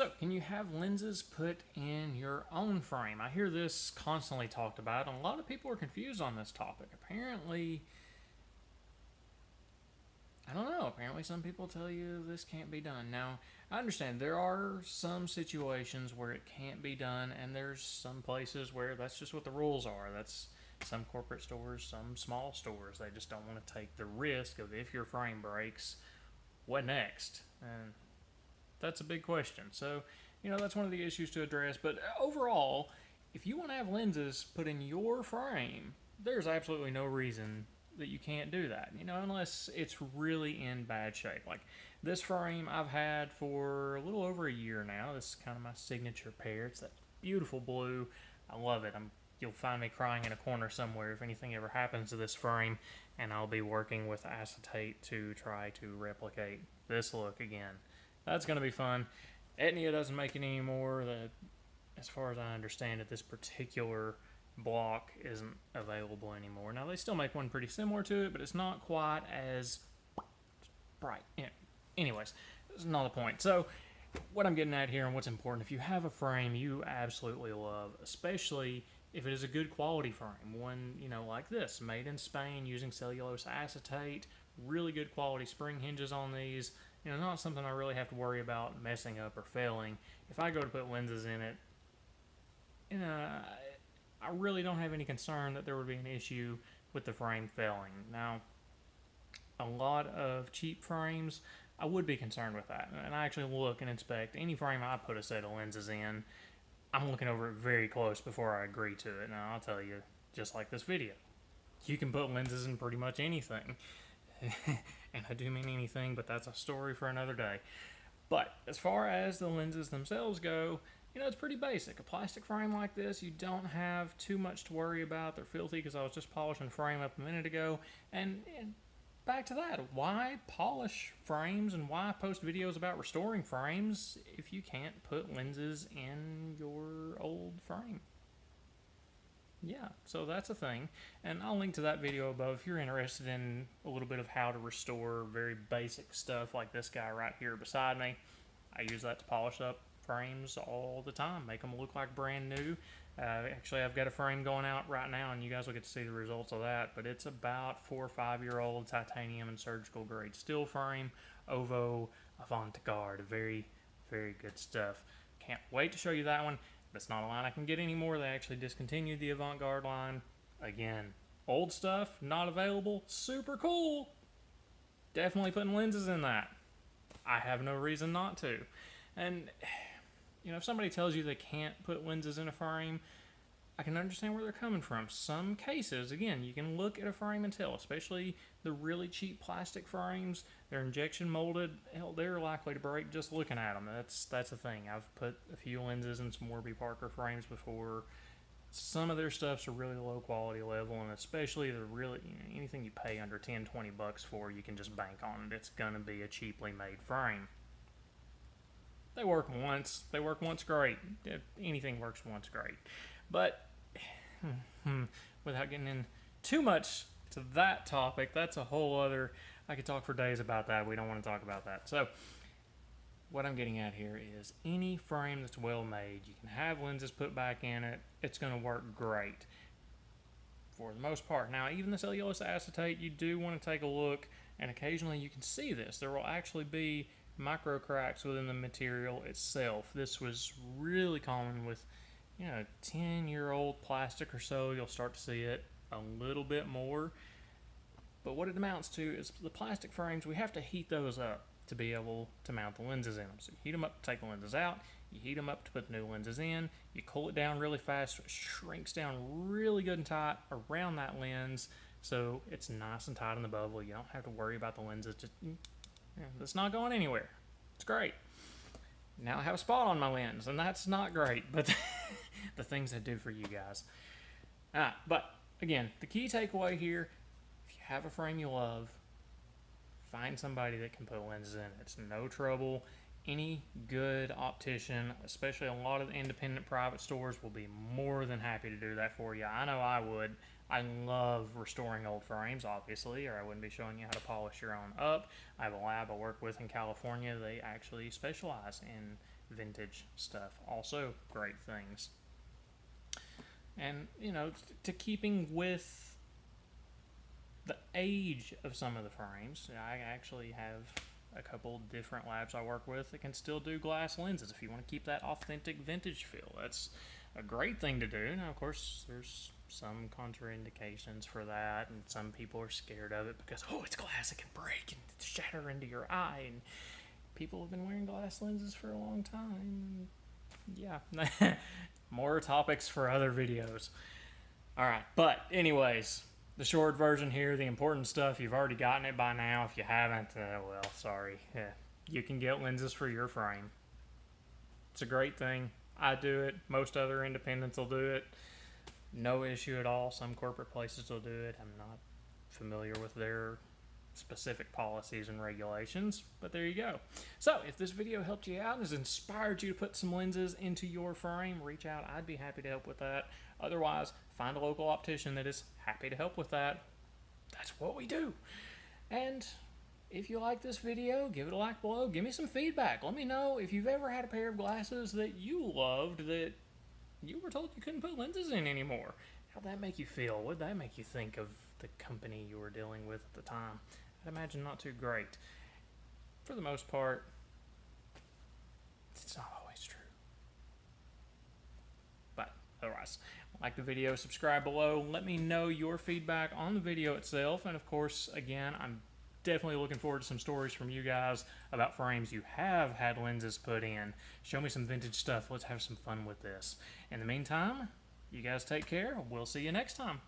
So, can you have lenses put in your own frame? I hear this constantly talked about, and a lot of people are confused on this topic. Apparently, I don't know. Apparently, some people tell you this can't be done. Now, I understand there are some situations where it can't be done, and there's some places where that's just what the rules are. That's some corporate stores, some small stores. They just don't want to take the risk of if your frame breaks, what next? And that's a big question. So, that's one of the issues to address. But overall, if you want to have lenses put in your frame, there's absolutely no reason that you can't do that, unless it's really in bad shape. Like this frame I've had for a little over a year now. This is kind of my signature pair. It's that beautiful blue. I love it. You'll find me crying in a corner somewhere if anything ever happens to this frame, and I'll be working with acetate to try to replicate this look again. That's going to be fun. Etnia doesn't make it anymore. As far as I understand it, this particular block isn't available anymore. Now, they still make one pretty similar to it, but it's not quite as bright. Anyways, that's not the point. So, what I'm getting at here and what's important, if you have a frame you absolutely love, especially if it is a good quality frame, one, like this, made in Spain using cellulose acetate, really good quality spring hinges on these, not something I really have to worry about messing up or failing. If I go to put lenses in it, I really don't have any concern that there would be an issue with the frame failing. Now, a lot of cheap frames, I would be concerned with that. And I actually look and inspect any frame I put a set of lenses in. I'm looking over it very close before I agree to it. Now, I'll tell you, just like this video, you can put lenses in pretty much anything. And I do mean anything, but that's a story for another day. But as far as the lenses themselves go, it's pretty basic. A plastic frame like this, you don't have too much to worry about. They're filthy because I was just polishing the frame up a minute ago. And back to that, why polish frames and why post videos about restoring frames if you can't put lenses in your old frame? Yeah, so that's a thing. And I'll link to that video above if you're interested in a little bit of how to restore very basic stuff like this guy right here beside me. I use that to polish up frames all the time, make them look like brand new. Actually, I've got a frame going out right now, and you guys will get to see the results of that. But it's about 4 or 5 year old titanium and surgical grade steel frame, Ovo Avant-Garde. Very, very good stuff. Can't wait to show you that one. But it's not a line I can get anymore. They actually discontinued the Avant-Garde line. Again, old stuff, not available. Super cool. Definitely putting lenses in that. I have no reason not to. And, if somebody tells you they can't put lenses in a frame, I can understand where they're coming from. Some cases, again, you can look at a frame and tell, especially the really cheap plastic frames, they're injection molded. Hell, they're likely to break just looking at them. That's the thing. I've put a few lenses in some Warby Parker frames before. Some of their stuff's a really low quality level, and especially the really anything you pay under 10, $20 for, you can just bank on it. It's going to be a cheaply made frame. They work once. They work once, great. Anything works once, great. But without getting in too much to that topic, that's a whole other. I could talk for days about that. We don't want to talk about that. So, what I'm getting at here is any frame that's well made, you can have lenses put back in it. It's going to work great for the most part. Now, even the cellulose acetate, you do want to take a look, and occasionally you can see this. There will actually be micro cracks within the material itself. This was really common with 10-year-old plastic or so. You'll start to see it a little bit more. But what it amounts to is the plastic frames, we have to heat those up to be able to mount the lenses in them. So you heat them up to take the lenses out, you heat them up to put the new lenses in, you cool it down really fast so it shrinks down really good and tight around that lens so it's nice and tight in the bevel. You don't have to worry about the lenses just it's not going anywhere. It's great. Now I have a spot on my lens, and that's not great, but the things I do for you guys. But again, the key takeaway here, if you have a frame you love, find somebody that can put lenses in. It's no trouble. Any good optician, especially a lot of the independent private stores, will be more than happy to do that for you. I know I would. I love restoring old frames, obviously, or I wouldn't be showing you how to polish your own up. I have a lab I work with in California. They actually specialize in vintage stuff. Also, great things. And, you know, to keeping with the age of some of the frames, I actually have a couple different labs I work with that can still do glass lenses if you want to keep that authentic vintage feel. That's a great thing to do. Now, of course, there's some contraindications for that, and some people are scared of it because, oh, it's glass, it can break and shatter into your eye. And people have been wearing glass lenses for a long time. Yeah, more topics for other videos. All right, but anyways, the short version here, the important stuff, you've already gotten it by now. If you haven't, well, sorry. You can get lenses for your frame. It's a great thing. I do it. Most other independents will do it. No issue at all. Some corporate places will do it. I'm not familiar with their specific policies and regulations, but there you go. So if this video helped you out and has inspired you to put some lenses into your frame, reach out. I'd be happy to help with that. Otherwise, find a local optician that is happy to help with that. That's what we do. And if you like this video, give it a like below. Give me some feedback. Let me know if you've ever had a pair of glasses that you loved that you were told you couldn't put lenses in anymore. How'd that make you feel? What'd that make you think of the company you were dealing with at the time? I'd imagine not too great. For the most part, it's not always true. But otherwise, like the video, subscribe below. Let me know your feedback on the video itself. And of course, again, I'm definitely looking forward to some stories from you guys about frames you have had lenses put in. Show me some vintage stuff. Let's have some fun with this. In the meantime, you guys take care. We'll see you next time.